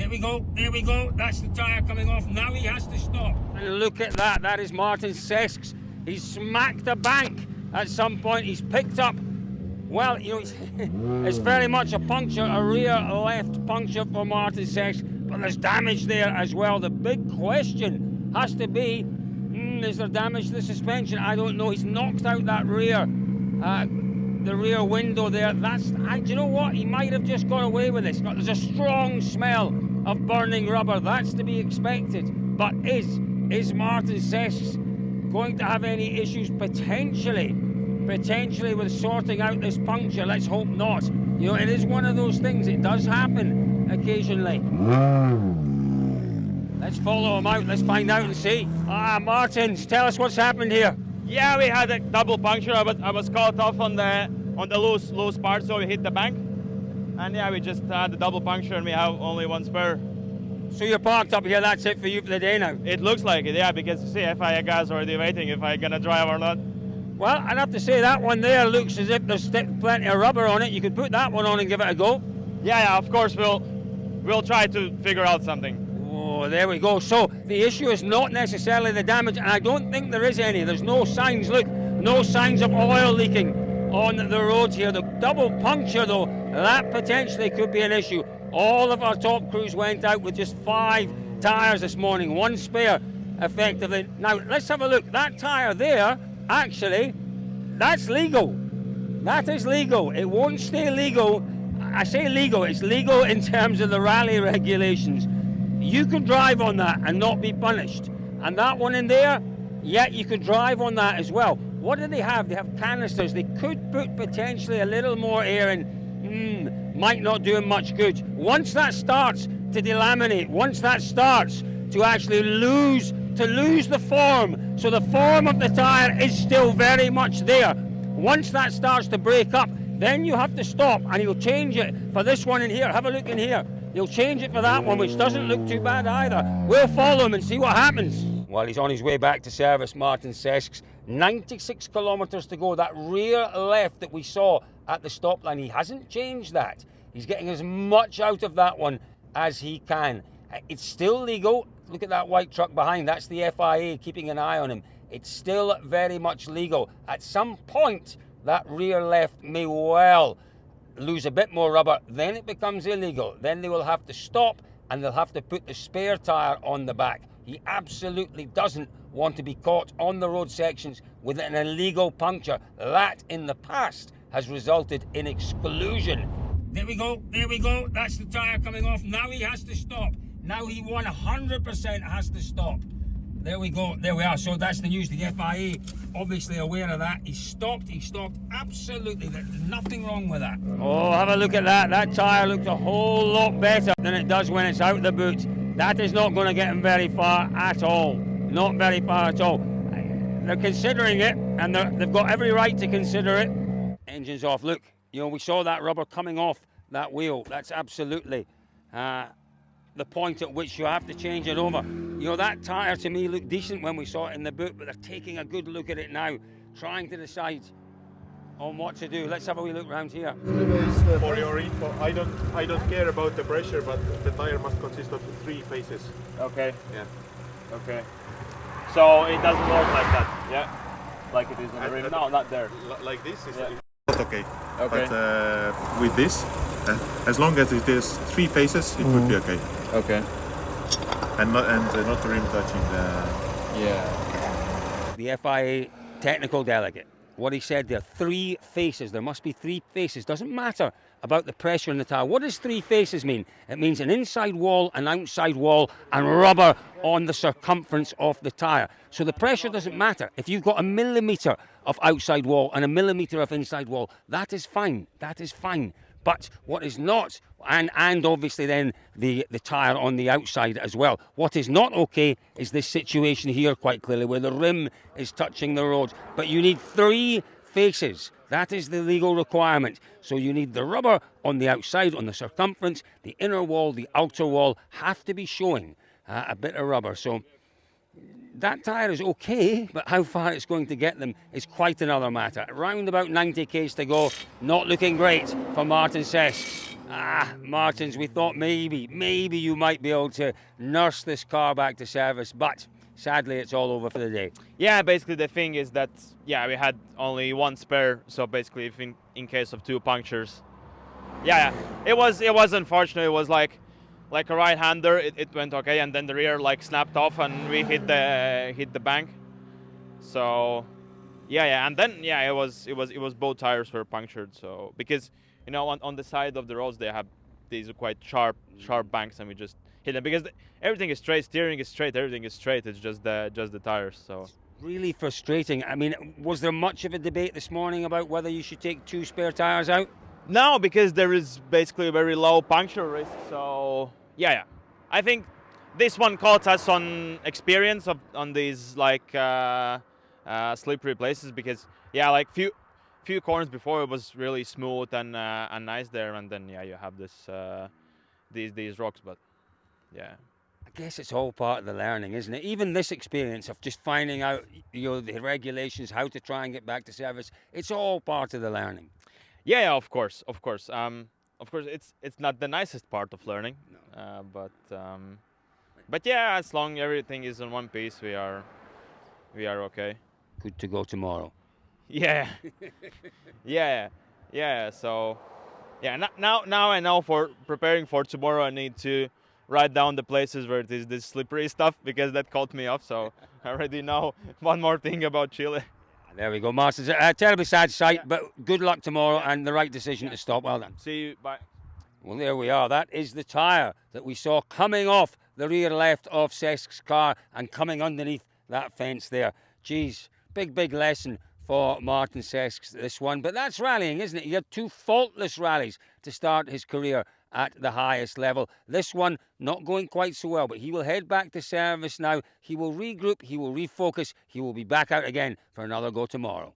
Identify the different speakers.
Speaker 1: There we go, that's the tyre coming off. Now he has to stop. And look at that, that is Mārtiņš Sesks. He's smacked the bank at some point. He's picked up, well, you know, it's very much a puncture, a rear left puncture for Mārtiņš Sesks, but there's damage there as well. The big question has to be, is there damage to the suspension? I don't know. He's knocked out that rear, the rear window there. Do you know what? He might have just got away with this. There's a strong smell of burning rubber. That's to be expected. But is Mārtiņš Sesks going to have any issues potentially with sorting out this puncture? Let's hope not. You know, it is one of those things. It does happen occasionally. Let's follow him out. Let's find out and see. Mārtiņš, tell us what's happened here.
Speaker 2: Yeah, we had a double puncture. I was caught off on the loose part, so we hit the bank. And yeah, we just had the double puncture and we have only one spare.
Speaker 1: So you're parked up here, that's it for you for the day now?
Speaker 2: It looks like it, yeah, because you see FIA guys already waiting if I'm gonna drive or not.
Speaker 1: Well, I'd have to say that one there looks as if there's plenty of rubber on it. You could put that one on and give it a go.
Speaker 2: Yeah, of course we'll try to figure out something.
Speaker 1: Oh, there we go. So the issue is not necessarily the damage, and I don't think there is any. There's no signs, look, no signs of oil leaking on the road here. The double puncture though, that potentially could be an issue. All of our top crews went out with just 5 tyres this morning, 1 spare effectively. Now let's have a look. That tyre there, actually, that's legal. That is legal. It won't stay legal. I say legal, it's legal in terms of the rally regulations. You can drive on that and not be punished. And that one in there, yeah, you could drive on that as well. What do they have? They have canisters. They could put potentially a little more air in. Might not do him much good. Once that starts to delaminate, once that starts to actually lose the form, so the form of the tyre is still very much there. Once that starts to break up, then you have to stop and he'll change it for this one in here. Have a look in here. He'll change it for that one, which doesn't look too bad either. We'll follow him and see what happens. Well, he's on his way back to service, Mārtiņš Sesks. 96 kilometres to go. That rear left that we saw at the stop line, he hasn't changed that. He's getting as much out of that one as he can. It's still legal. Look at that white truck behind. That's the FIA keeping an eye on him. It's still very much legal. At some point, that rear left may well lose a bit more rubber, then it becomes illegal. Then they will have to stop and they'll have to put the spare tyre on the back. He absolutely doesn't want to be caught on the road sections with an illegal puncture. That in the past has resulted in exclusion. There we go, that's the tyre coming off. Now he has to stop. Now he 100% has to stop. There we go, there we are. So that's the news. The FIA obviously aware of that. He stopped absolutely. There's nothing wrong with that. Oh, have a look at that. That tyre looks a whole lot better than it does when it's out the boot. That is not going to get him very far at all. Not very far at all. They're considering it, and they've got every right to consider it. Engine's off. Look, you know, we saw that rubber coming off that wheel. That's absolutely the point at which you have to change it over. You know, that tyre to me looked decent when we saw it in the boot, but they're taking a good look at it now, trying to decide on what to do. Let's have a wee look around here.
Speaker 3: For your info, I don't care about the pressure, but the tyre must consist of 3 phases.
Speaker 2: Okay.
Speaker 3: Yeah.
Speaker 2: Okay. So it doesn't work like that, yeah? Like it is on the rim? No, not there.
Speaker 3: Like this is
Speaker 2: yeah.
Speaker 3: Not okay.
Speaker 2: Okay.
Speaker 3: But with this, as long as it is 3 phases, it would be okay.
Speaker 2: Okay.
Speaker 3: And not the rim touching the.
Speaker 2: Yeah.
Speaker 1: The FIA technical delegate, what he said there, 3 faces. There must be 3 faces. Doesn't matter about the pressure in the tyre. What does 3 faces mean? It means an inside wall, an outside wall, and rubber on the circumference of the tyre. So the pressure doesn't matter. If you've got a millimetre of outside wall and a millimetre of inside wall, that is fine. That is fine. But what is not, and obviously then the tyre on the outside as well, what is not okay is this situation here quite clearly where the rim is touching the road. But you need 3 faces. That is the legal requirement. So you need the rubber on the outside, on the circumference, the inner wall, the outer wall have to be showing a bit of rubber. So That tyre is okay, but how far it's going to get them is quite another matter. Around about 90 k's to go, not looking great for Mārtiņš Sesks. Mārtiņš, we thought maybe you might be able to nurse this car back to service, but sadly it's all over for the day.
Speaker 2: Yeah, basically the thing is that, yeah, we had only one spare, so basically if in case of 2 punctures. Yeah, it was unfortunate. It was like a right-hander, it went okay, and then the rear like snapped off and we hit the bank. So yeah, and then yeah, it was both tires were punctured. So because you know on the side of the roads they have these quite sharp banks, and we just hit them because everything is straight, steering is straight, everything is straight. It's just the tires. So
Speaker 1: really frustrating. I mean, was there much of a debate this morning about whether you should take 2 spare tires out?
Speaker 2: No, because there is basically a very low puncture risk. So yeah, I think this one caught us on experience on these like slippery places, because yeah, like few corners before it was really smooth and nice there, and then yeah, you have this these rocks, but yeah.
Speaker 1: I guess it's all part of the learning, isn't it? Even this experience of just finding out, you know, the regulations, how to try and get back to service, it's all part of the learning.
Speaker 2: Yeah, of course. Of course, it's not the nicest part of learning, no. But yeah, as long everything is in one piece, we are okay.
Speaker 1: Good to go tomorrow.
Speaker 2: Yeah, yeah. So yeah, now I know for preparing for tomorrow, I need to write down the places where it is this slippery stuff, because that caught me off. So I already know one more thing about Chile.
Speaker 1: There we go, Masters. A terribly sad sight, but good luck tomorrow and the right decision to stop. Well done.
Speaker 2: See you. Bye.
Speaker 1: Well, there we are. That is the tyre that we saw coming off the rear left of Sesks' car and coming underneath that fence there. Geez, big lesson for Mārtiņš Sesks, this one. But that's rallying, isn't it? He had 2 faultless rallies to start his career at the highest level. This one not going quite so well, but he will head back to service now. He will regroup, he will refocus, he will be back out again for another go tomorrow.